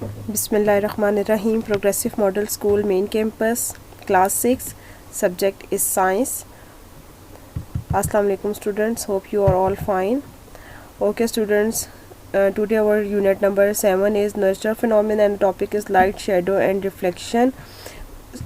Bismillahirrahmanirrahim. Progressive Model School Main Campus, Class 6. Subject is Science. Assalamu alaikum students. Hope you are all fine. Okay students, today our unit number 7 is Natural Phenomena and the topic is Light, Shadow and Reflection.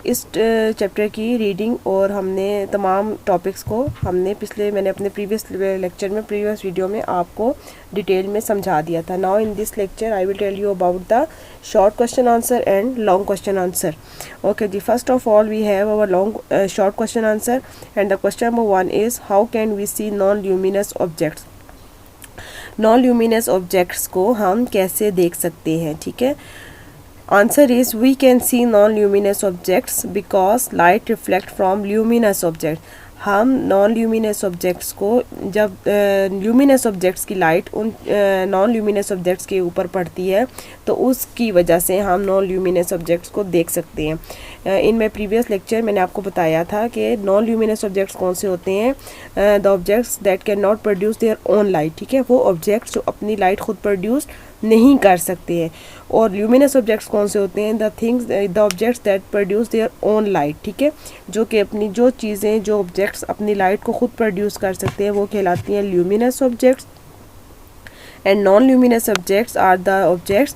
इस chapter की reading और हमने तमाम topics को मैंने अपने previous lecture में previous video में आपको डिटेल में समझा दिया था. Now in this lecture I will tell you about the short question answer and long question answer. Okay जी, first of all we have our long short question answer and the question number 1 is how can we see non luminous objects. Non luminous objects को हम कैसे देख सकते हैं. ठीक है, answer is we can see non-luminous objects because light reflect from luminous object. हम non luminous objects को जब ल्यूमिनस ऑब्जेक्ट्स की लाइट उन नॉन ल्यूमिनस ऑब्जेक्ट्स के ऊपर पड़ती है तो उसकी वजह से हम नॉन ल्यूमिनस ऑब्जेक्ट्स को देख सकते हैं. इन माई प्रीवियस लेक्चर मैंने आपको बताया था कि नॉन ल्यूमिनस ऑब्जेक्ट्स कौन से होते हैं. The objects that can not produce their own light. ठीक है, वो ऑब्जेक्ट्स जो अपनी लाइट खुद प्रोड्यूस नहीं कर सकते हैं. और ल्यूमिनस ऑब्जेक्ट्स कौन से होते हैं. The objects that produce their own light. ठीक है, जो कि अपनी जो चीज़ें जो ऑब्जेक्ट्स अपनी लाइट को खुद प्रोड्यूस कर सकते हैं वो कहलाती हैं luminous objects. And non luminous objects are the objects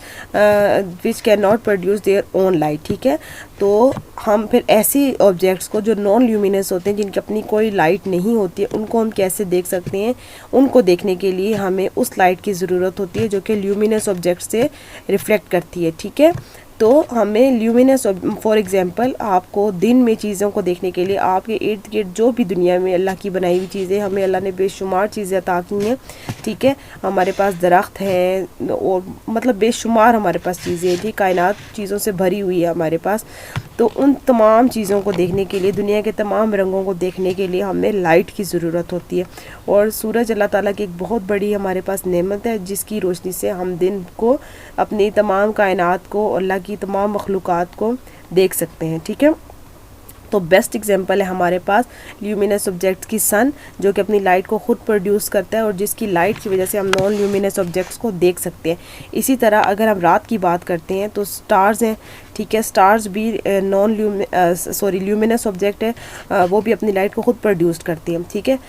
which can not produce their own light. ठीक है, तो हम फिर ऐसी ऑब्जेक्ट्स को जो नॉन ल्यूमिनस होते हैं जिनकी अपनी कोई लाइट नहीं होती है उनको हम कैसे देख सकते हैं. उनको देखने के लिए हमें उस लाइट की ज़रूरत होती है जो कि ल्यूमिनस ऑब्जेक्ट से रिफ्लेक्ट करती है. ठीक है, तो हमें ल्यूमिनस फॉर एग्जांपल आपको दिन में चीज़ों को देखने के लिए आपके इर्द गिर्द जो भी दुनिया में अल्लाह की बनाई हुई चीज़ें, हमें अल्लाह ने बेशुमार चीज़ें अता की हैं. ठीक है, हमारे पास दरख्त हैं और मतलब बेशुमार हमारे पास चीज़ें हैं. ठीक, कायनात चीज़ों से भरी हुई है हमारे पास. तो उन तमाम चीज़ों को देखने के लिए, दुनिया के तमाम रंगों को देखने के लिए हमें लाइट की ज़रूरत होती है. और सूरज अल्लाह ताला की एक बहुत बड़ी हमारे पास नेमत है जिसकी रोशनी से हम दिन को अपनी तमाम कायनात को, अल्लाह की तमाम मखलूक़ात को देख सकते हैं. ठीक है, तो बेस्ट एग्जांपल है हमारे पास ल्यूमिनस ऑब्जेक्ट्स की सन, जो कि अपनी लाइट को खुद प्रोड्यूस करता है और जिसकी लाइट की वजह से हम नॉन ल्यूमिनस ऑब्जेक्ट्स को देख सकते हैं. इसी तरह अगर हम रात की बात करते हैं तो स्टार्स हैं. ठीक है, स्टार्स भी ल्यूमिनस ऑब्जेक्ट है, वो भी अपनी लाइट को खुद प्रोड्यूस करती है. ठीक है,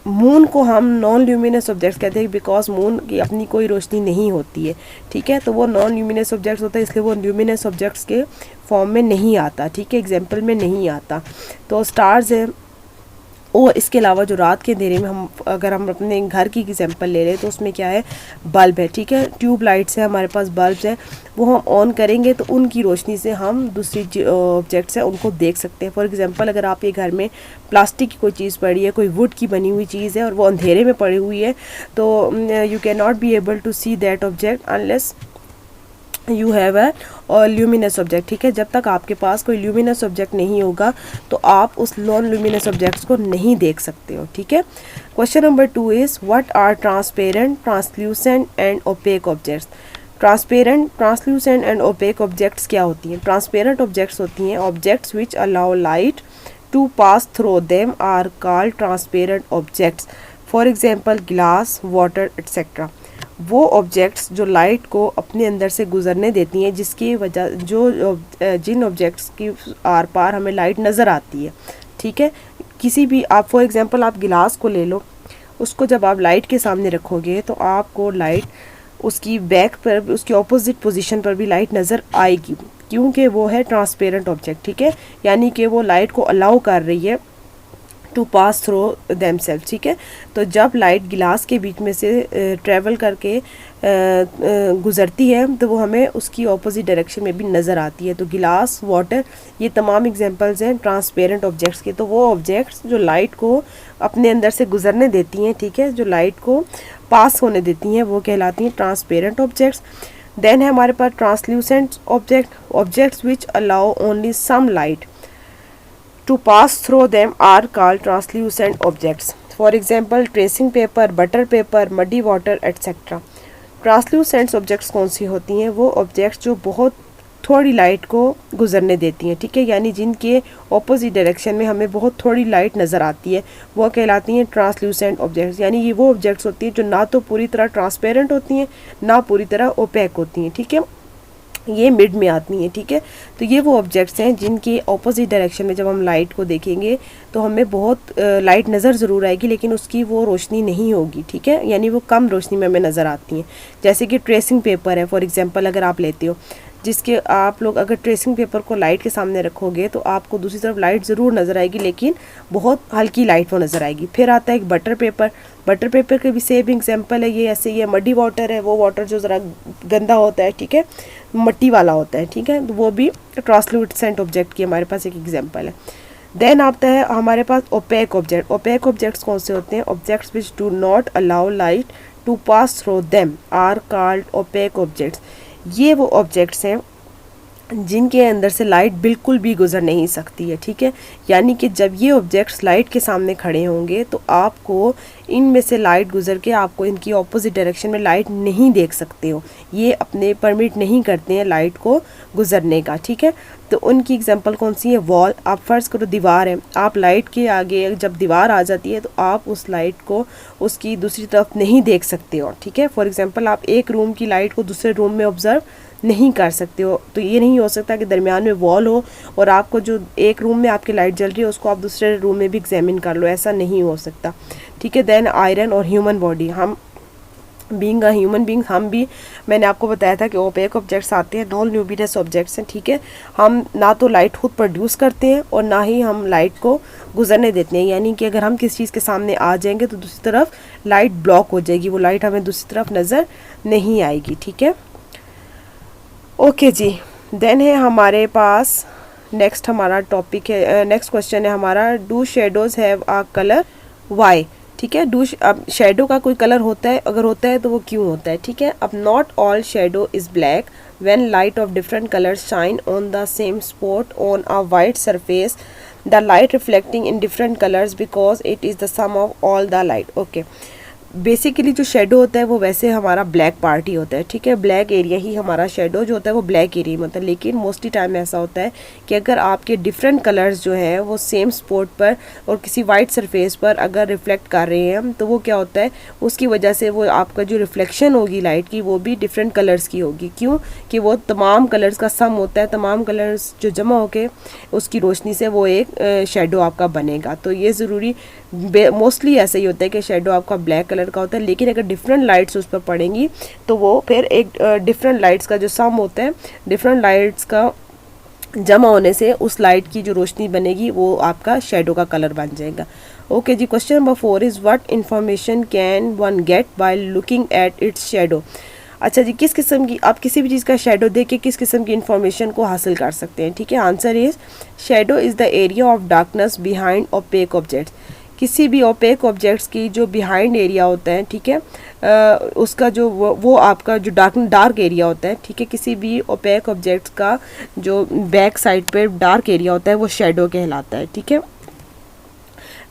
मून को हम नॉन ल्यूमिनस ऑब्जेक्ट्स कहते हैं बिकॉज मून की अपनी कोई रोशनी नहीं होती है. ठीक है, तो वो नॉन ल्यूमिनस ऑब्जेक्ट्स होता है इसलिए वो ल्यूमिनस ऑब्जेक्ट्स के फॉर्म में नहीं आता. ठीक है, एग्जाम्पल में नहीं आता. तो स्टार्स है. और इसके अलावा जो रात के अंधेरे में अगर हम अपने घर की एग्जांपल ले लें तो उसमें क्या है, बल्ब है. ठीक है, ट्यूब लाइट्स है हमारे पास, बल्ब्स है, वो हम ऑन करेंगे तो उनकी रोशनी से हम दूसरी ऑब्जेक्ट्स हैं उनको देख सकते हैं. फॉर एग्जांपल अगर आपके घर में प्लास्टिक की कोई चीज़ पड़ी है, कोई वुड की बनी हुई चीज़ है और वो अंधेरे में पड़ी हुई है तो you can not be able to see that object unless you have a luminous object. ठीक है, जब तक आपके पास कोई ल्यूमिनस ऑब्जेक्ट नहीं होगा तो आप उस नॉन ल्यूमिनस ऑब्जेक्ट्स को नहीं देख सकते हो. ठीक है, question number 2 is what are transparent, translucent and opaque objects. Transparent, translucent and opaque objects क्या होती हैं. ट्रांसपेरेंट ऑब्जेक्ट्स होती हैं objects which allow light to pass through them are called transparent objects. For example glass, water etcetera. वो objects जो light को अपने अंदर से गुजरने देती हैं जिसकी वजह जिन ऑब्जेक्ट्स की आर पार हमें लाइट नज़र आती है. ठीक है, किसी भी आप फॉर एग्जांपल आप गिलास को ले लो, उसको जब आप लाइट के सामने रखोगे तो आपको लाइट उसकी बैक पर, उसकी ऑपोजिट पोजीशन पर भी लाइट नज़र आएगी क्योंकि वो है ट्रांसपेरेंट ऑब्जेक्ट. ठीक है, यानी कि वो लाइट को अलाउ कर रही है to pass through themself. ठीक है, तो जब लाइट गिलास के बीच में से ट्रैवल करके गुज़रती है तो वो हमें उसकी ऑपोजिट डायरेक्शन में भी नज़र आती है. तो गिलास, वाटर, ये तमाम एग्जांपल्स हैं ट्रांसपेरेंट ऑब्जेक्ट्स के. तो वो ऑब्जेक्ट्स जो लाइट को अपने अंदर से गुज़रने देती हैं, ठीक है, जो लाइट को पास होने देती हैं वो कहलाती हैं ट्रांसपेरेंट ऑब्जेक्ट्स. देन है हमारे पास translucent object, objects which allow only some light to pass through them are called translucent objects. For example, tracing paper, butter paper, muddy water, etc. Translucent objects कौन सी होती हैं. वो ऑब्जेक्ट्स जो बहुत थोड़ी लाइट को गुजरने देती हैं. ठीक है, यानी जिनके ऑपोजिट डायरेक्शन में हमें बहुत थोड़ी लाइट नज़र आती है वो कहलाती हैं ट्रांसल्यूसेंट ऑब्जेक्ट्स. यानी ये वो ऑब्जेक्ट्स होती हैं जो ना तो पूरी तरह ट्रांसपेरेंट होती हैं ना पूरी तरह ओपेक होती हैं. ठीक है, ये मिड में आती हैं, ठीक है। तो ये वो ऑब्जेक्ट्स हैं जिनके ऑपोजिट डायरेक्शन में जब हम लाइट को देखेंगे तो हमें बहुत लाइट नज़र ज़रूर आएगी, लेकिन उसकी वो रोशनी नहीं होगी, ठीक है, यानी वो कम रोशनी में हमें नज़र आती हैं। जैसे कि ट्रेसिंग पेपर है, फॉर एग्जांपल अगर आप लेते हो, जिसके आप लोग अगर ट्रेसिंग पेपर को लाइट के सामने रखोगे तो आपको दूसरी तरफ लाइट ज़रूर नज़र आएगी, लेकिन बहुत हल्की लाइट वो नज़र आएगी। फिर आता है एक बटर पेपर। बटर पेपर के भी सेम एग्जांपल है ये, ऐसे ये मडी वाटर है, वो वाटर जो ज़रा गंदा होता है, ठीक है, मट्टी वाला होता है, ठीक है, तो वो भी ट्रांसलूसेंट ऑब्जेक्ट की हमारे पास एक एग्जांपल है। देन आता है हमारे पास ओपेक ऑब्जेक्ट। ओपेक ऑब्जेक्ट्स कौन से होते हैं? Objects which do not allow light to pass through them are called opaque objects. ये वो ऑब्जेक्ट्स हैं जिनके अंदर से लाइट बिल्कुल भी गुजर नहीं सकती है, ठीक है, यानी कि जब ये ऑब्जेक्ट्स लाइट के सामने खड़े होंगे तो आपको इनमें से लाइट गुजर के आपको इनकी ऑपोजिट डायरेक्शन में लाइट नहीं देख सकते हो, ये अपने परमिट नहीं करते हैं लाइट को गुजरने का, ठीक है। तो उनकी एग्जांपल कौन सी है? वॉल। आप फ़र्ज़ करो दीवार है, आप लाइट के आगे जब दीवार आ जाती है तो आप उस लाइट को उसकी दूसरी तरफ नहीं देख सकते हो, ठीक है। फॉर एग्जांपल आप एक रूम की लाइट को दूसरे रूम में ऑब्ज़र्व नहीं कर सकते हो, तो ये नहीं हो सकता कि दरमियान में वॉल हो और आपको जो एक रूम में आपकी लाइट जल रही है उसको आप दूसरे रूम में भी एग्जामिन कर लो, ऐसा नहीं हो सकता, ठीक है। देन आयरन और ह्यूमन बॉडी। हम बीइंग अ ह्यूमन बीइंग, हम भी, मैंने आपको बताया था कि ओपेक ऑब्जेक्ट्स आते हैं, नॉन ल्यूमिनस ऑब्जेक्ट्स हैं, ठीक है। हम ना तो लाइट खुद प्रोड्यूस करते हैं और ना ही हम लाइट को गुजरने देते हैं, यानी कि अगर हम किसी चीज़ के सामने आ जाएंगे तो दूसरी तरफ लाइट ब्लॉक हो जाएगी, वो लाइट हमें दूसरी तरफ नज़र नहीं आएगी, ठीक है। ओके जी, देन है हमारे पास नेक्स्ट हमारा टॉपिक है, नेक्स्ट क्वेश्चन है हमारा, do shadows have a colour, why, ठीक है। अब शेडो का कोई कलर होता है, अगर होता है तो वो क्यों होता है, ठीक है। अब not all shadow is black when light of different colours shine on the same spot on a white surface, the light reflecting in different colours because it is the sum of all the light. Okay, basically जो shadow होता है वो वैसे हमारा black part ही होता है, ठीक है, ब्लैक एरिया ही हमारा शेडो जो होता है वो ब्लैक एरिया में होता है। लेकिन मोस्टली टाइम ऐसा होता है कि अगर आपके डिफरेंट कलर्स जो हैं वो सेम स्पॉट पर और किसी वाइट सरफेस पर अगर रिफ्लेक्ट कर रहे हैं तो वो क्या होता है, उसकी वजह से वो आपका जो रिफ्लेक्शन होगी लाइट की वो भी डिफरेंट कलर्स की होगी। क्यों? कि वो तमाम कलर्स का सम होता है, तमाम कलर्स जो जमा होके उसकी रोशनी से वो एक शेडो आपका बनेगा। तो ये ज़रूरी मोस्टली ऐसा ही होता है कि शेडो आपका ब्लैक कलर का होता है, लेकिन अगर डिफरेंट लाइट्स उस पर पड़ेंगी तो वो फिर एक डिफरेंट लाइट्स का जो सम होता है, डिफरेंट लाइट्स का जमा होने से उस लाइट की जो रोशनी बनेगी वो आपका शेडो का कलर बन जाएगा। ओके जी, question number 4 is what information can one get by looking at its shadow. अच्छा जी, किस किस्म की आप किसी भी चीज़ का शेडो देख के किस किस्म की इन्फॉर्मेशन को हासिल कर सकते हैं, ठीक है। Answer is shadow is the area of darkness behind opaque objects. किसी भी ओपेक ऑब्जेक्ट्स की जो बिहाइंड एरिया होता है, ठीक है, उसका जो वो आपका जो डार्क एरिया होता है, ठीक है, किसी भी ओपेक ऑब्जेक्ट्स का जो बैक साइड पे डार्क एरिया होता है वो शेडो कहलाता है, ठीक है।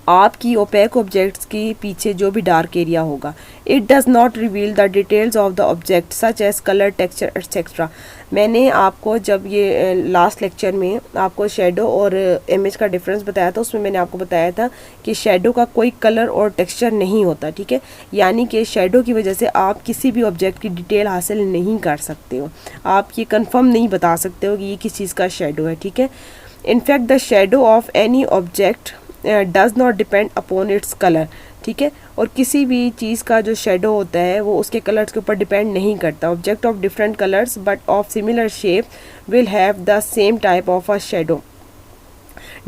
आपकी ओपेक ऑब्जेक्ट्स के पीछे जो भी डार्क एरिया होगा, it does not reveal the details of the object such as colour, texture etcetera. मैंने आपको जब ये लास्ट लेक्चर में आपको शेडो और इमेज का डिफरेंस बताया था, उसमें मैंने आपको बताया था कि शेडो का कोई कलर और टेक्सचर नहीं होता, ठीक है, यानी कि शेडो की वजह से आप किसी भी ऑब्जेक्ट की डिटेल हासिल नहीं कर सकते हो, आप ये कंफर्म नहीं बता सकते हो कि ये किस चीज़ का शेडो है, ठीक है। In fact the shadow of any object does not depend upon its colour, ठीक है, और किसी भी चीज़ का जो शेडो होता है वो उसके कलर्स के ऊपर डिपेंड नहीं करता। Object of different colours but of similar shape will have the same type of a shadow.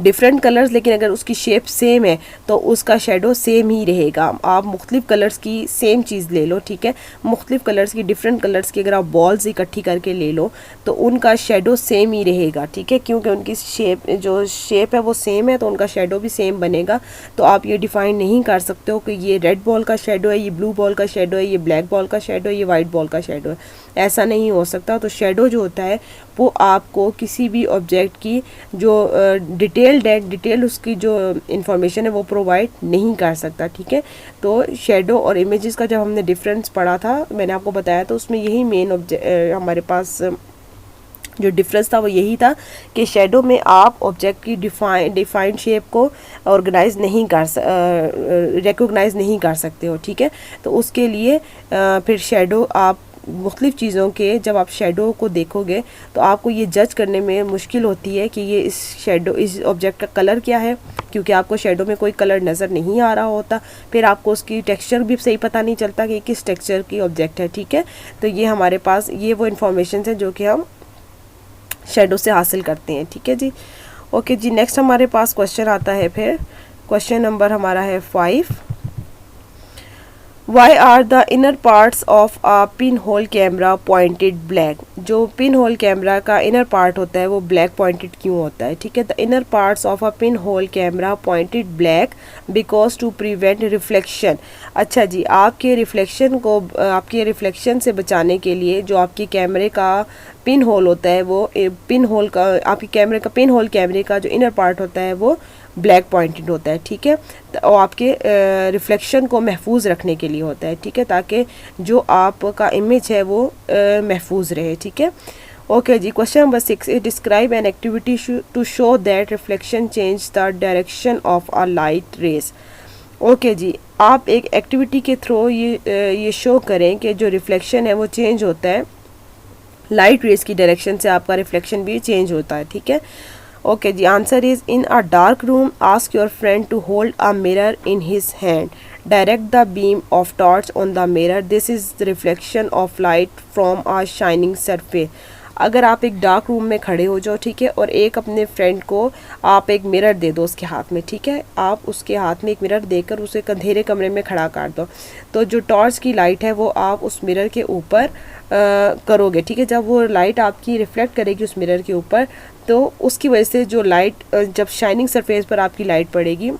Different colours, लेकिन अगर उसकी शेप सेम है तो उसका शेडो सेम ही रहेगा। आप मुख्तलिफ कलर्स की सेम चीज़ ले लो, ठीक है, मुख्तलिफ कलर्स की, डिफरेंट कलर्स की अगर आप बॉल्स इकट्ठी करके ले लो तो उनका शेडो सेम ही रहेगा, ठीक है, क्योंकि उनकी जो शेप है वो सेम है तो उनका शेडो भी सेम बनेगा। तो आप ये डिफाइन नहीं कर सकते हो कि ये रेड बॉल का शेडो है, ये ब्लू बॉल का शेडो है, ये ब्लैक बॉल का शेडो है, ये वाइट बॉल का शेडो है, ऐसा नहीं हो सकता। तो शेडो जो होता है वो आपको किसी भी ऑब्जेक्ट की जो डिटेल उसकी जो इंफॉर्मेशन है वो प्रोवाइड नहीं कर सकता, ठीक है। तो शेडो और इमेजेस का जब हमने डिफरेंस पढ़ा था, मैंने आपको बताया तो उसमें यही मेन हमारे पास जो डिफरेंस था वो यही था कि शेडो में आप ऑब्जेक्ट की डिफाइंड शेप को ऑर्गेनाइज नहीं रिकॉग्नाइज नहीं कर सकते हो, ठीक है। तो उसके लिए फिर शेडो आप मुख्तलिफ़ चीज़ों के जब आप शेडो को देखोगे तो आपको ये जज करने में मुश्किल होती है कि ये इस ऑब्जेक्ट का कलर क्या है, क्योंकि आपको शेडो में कोई कलर नज़र नहीं आ रहा होता। फिर आपको उसकी टेक्सचर भी सही पता नहीं चलता कि किस टेक्सचर की ऑब्जेक्ट है, ठीक है। तो ये हमारे पास ये वो इन्फॉर्मेशन है जो कि हम शेडो से हासिल करते हैं, ठीक है जी। ओके जी, नेक्स्ट हमारे पास क्वेश्चन आता है। फिर क्वेश्चन नंबर हमारा है 5। Why are the inner parts of a pin hole camera pointed black. जो पिन होल कैमरा का इनर पार्ट होता है वो ब्लैक पॉइंटेड क्यों होता है, ठीक है। The inner parts of a pin hole camera pointed black because to prevent reflection. अच्छा जी, आपके रिफ्लेक्शन से बचाने के लिए जो आपके कैमरे का पिन होल होता है वो आपके कैमरे का पिन होल कैमरे का जो इनर पार्ट होता है वो ब्लैक पॉइंटेड होता है, ठीक है। और आपके रिफ्लेक्शन को महफूज रखने के लिए होता है, ठीक है, ताकि जो आपका इमेज है वो महफूज रहे, ठीक है। ओके जी, question number 6 is describe an activity to show that reflection change the direction of a light rays. Okay जी, आप एक एक्टिविटी के थ्रू ये शो करें कि जो रिफ्लेक्शन है वो चेंज होता है, लाइट रेज की डायरेक्शन से आपका रिफ्लेक्शन भी चेंज होता है, ठीक है। ओके जी, answer is in a dark room ask your friend to hold a mirror in his hand, direct the beam of torch on the mirror, this is the reflection of light from a shining surface. अगर आप एक dark room में खड़े हो जाओ, ठीक है, और एक अपने फ्रेंड को आप एक मिरर दे दो उसके हाथ में, ठीक है, आप उसके हाथ में एक मिरर देकर उसे अंधेरे कमरे में खड़ा कर दो, तो जो टॉर्च की लाइट है वो आप उस मिरर के ऊपर करोगे, ठीक है। जब वो लाइट आपकी रिफ्लेक्ट करेगी उस मिरर के ऊपर, तो उसकी वजह से जो लाइट जब शाइनिंग सरफेस पर आपकी लाइट पड़ेगी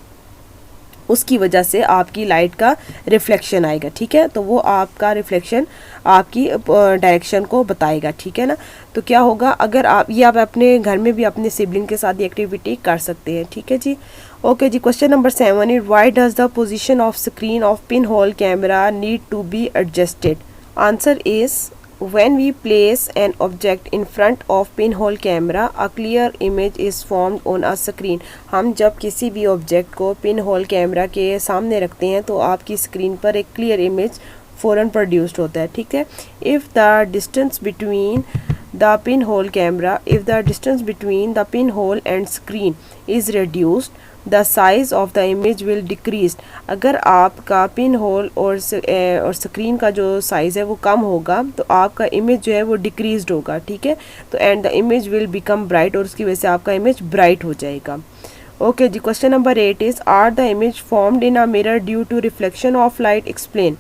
उसकी वजह से आपकी लाइट का रिफ्लेक्शन आएगा, ठीक है। तो वो आपका रिफ्लेक्शन आपकी डायरेक्शन को बताएगा, ठीक है ना। तो क्या होगा, अगर आप अपने घर में भी अपने सिबलिंग के साथ ये एक्टिविटी कर सकते हैं, ठीक है जी। ओके जी, question number 7 is why does the position of screen of pin hole camera need to be adjusted. Answer is when we place an object in front of pinhole camera a clear image is formed on a screen। हम जब किसी भी object को pin hole camera के सामने रखते हैं तो आपकी स्क्रीन पर एक क्लियर इमेज फ़ौरन प्रोड्यूस्ड होता है, ठीक है। If the distance between the pinhole camera if the distance between the pinhole and screen is reduced the size of the image will decrease। अगर आपका पिन होल और स्क्रीन का जो साइज़ है वो कम होगा तो आपका इमेज जो है वो डिक्रीज्ड होगा, ठीक है। तो and the image will become bright, और उसकी वजह से आपका इमेज ब्राइट हो जाएगा। ओके जी, question number 8 is are the image formed in a mirror due to reflection of light, explain.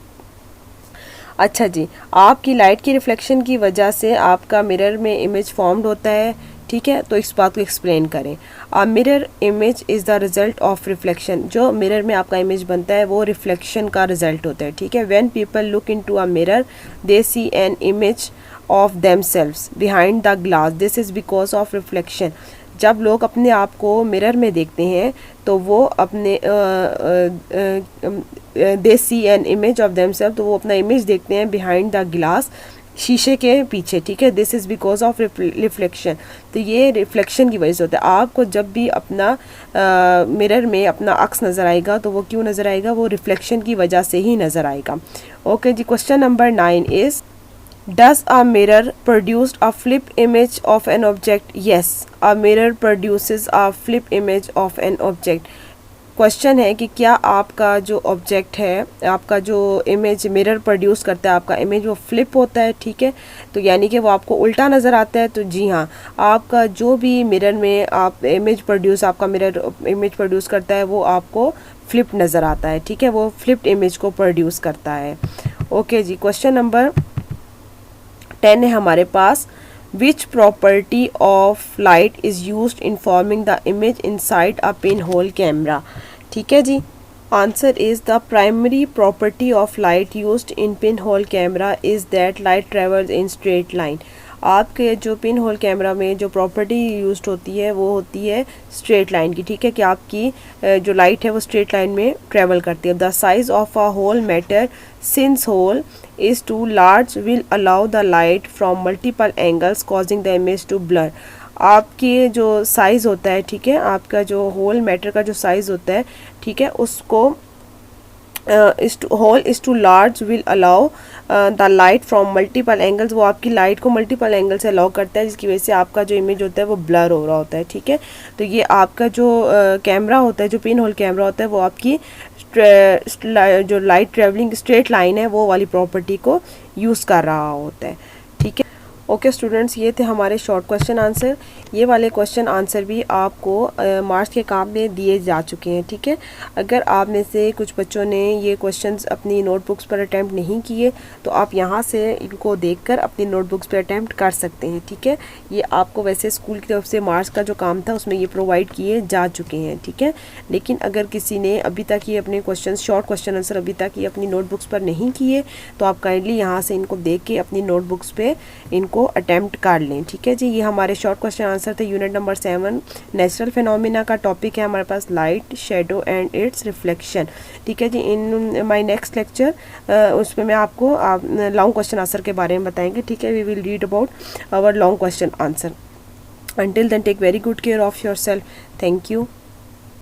अच्छा जी, आपकी लाइट की रिफ्लेक्शन की वजह से आपका मिरर में इमेज फॉर्म्ड होता है, ठीक है, तो इस बात को एक्सप्लेन करें। Mirror image is the result of reflection. जो मिरर में आपका इमेज बनता है वो रिफ्लेक्शन का रिजल्ट होता है, ठीक है। When people look into a mirror they see an image of themselves behind the glass, this is because of reflection. जब लोग अपने आप को मिरर में देखते हैं तो वो अपने they see an image of themselves, तो वो अपना इमेज देखते हैं बिहाइंड द ग्लास, शीशे के पीछे, ठीक है। This is because of reflection. तो ये रिफ्लेक्शन की वजह से होता है। आपको जब भी अपना मिरर में अपना अक्स नज़र आएगा तो वो क्यों नज़र आएगा, वो रिफ्लेक्शन की वजह से ही नज़र आएगा। ओके जी, question number 9 is Does a mirror produce a flip image of an object? Yes, a mirror produces a flip image of an object. Question है कि क्या आपका जो ऑब्जेक्ट है, आपका जो इमेज मिरर प्रोड्यूस करता है, आपका इमेज वो फ्लिप होता है, ठीक है, तो यानी कि वो आपको उल्टा नज़र आता है। तो जी हाँ, आपका जो भी मिरर में आप आपका मिरर इमेज प्रोड्यूस करता है वो आपको फ्लिप नज़र आता है, ठीक है, वो फ्लिप्ड इमेज को प्रोड्यूस करता है। ओके जी, क्वेश्चन नंबर 10 है हमारे पास, which property of light is used in forming the image inside a pin hole camera, ठीक है जी। Answer is the primary property of light used in pin hole camera is that light travels in straight line. आपके जो pin hole camera में जो property used होती है वो होती है स्ट्रेट लाइन की, ठीक है, कि आपकी जो लाइट है वो स्ट्रेट लाइन में ट्रेवल करती है। The size of a hole matter since hole is too large will allow the light from multiple angles causing the image to blur। आपके जो साइज़ होता है, ठीक है, आपका जो होल मैटर का जो साइज़ होता है, ठीक है, उसको is to hole is too large will allow the light from multiple angles, वो आपकी लाइट को मल्टीपल एंगल से अलाउ करता है, जिसकी वजह से आपका जो इमेज होता है वो ब्लर हो रहा होता है, ठीक है। तो ये आपका जो कैमरा होता है, जो पिन होल कैमरा होता है, वो आपकी जो लाइट ट्रेवलिंग स्ट्रेट लाइन है वो वाली प्रॉपर्टी को यूज़ कर रहा होता है, ठीक है। ओके स्टूडेंट्स, ये थे हमारे शॉर्ट क्वेश्चन आंसर। ये वाले क्वेश्चन आंसर भी आपको मार्क्स के काम में दिए जा चुके हैं, ठीक है। अगर आप में से कुछ बच्चों ने ये क्वेश्चंस अपनी नोटबुक्स पर अटैम्प्ट नहीं किए तो आप यहाँ से इनको देखकर अपनी नोटबुक्स पर अटैम्प्ट कर सकते हैं, ठीक है। ये आपको वैसे स्कूल की तरफ से मार्क्स का जो काम था उसमें ये प्रोवाइड किए जा चुके हैं, ठीक है। लेकिन अगर किसी ने अभी तक ये अपने क्वेश्चन शॉर्ट क्वेश्चन आंसर अभी तक ये अपनी नोटबुक्स पर नहीं किए तो आप काइंडली यहाँ से इनको देख के अपनी नोटबुक्स पे इनको अटेम्प्ट कर लें, ठीक है जी। ये हमारे शॉर्ट क्वेश्चन आंसर थे यूनिट नंबर 7 नेचुरल फिनोमिना का। टॉपिक है हमारे पास light, shadow and its reflection, ठीक है जी। इन माय नेक्स्ट लेक्चर उसमें मैं आपको लॉन्ग क्वेश्चन आंसर के बारे में बताएंगे, ठीक है। We will read about our long question answer. Until then, take very good care of yourself. Thank you.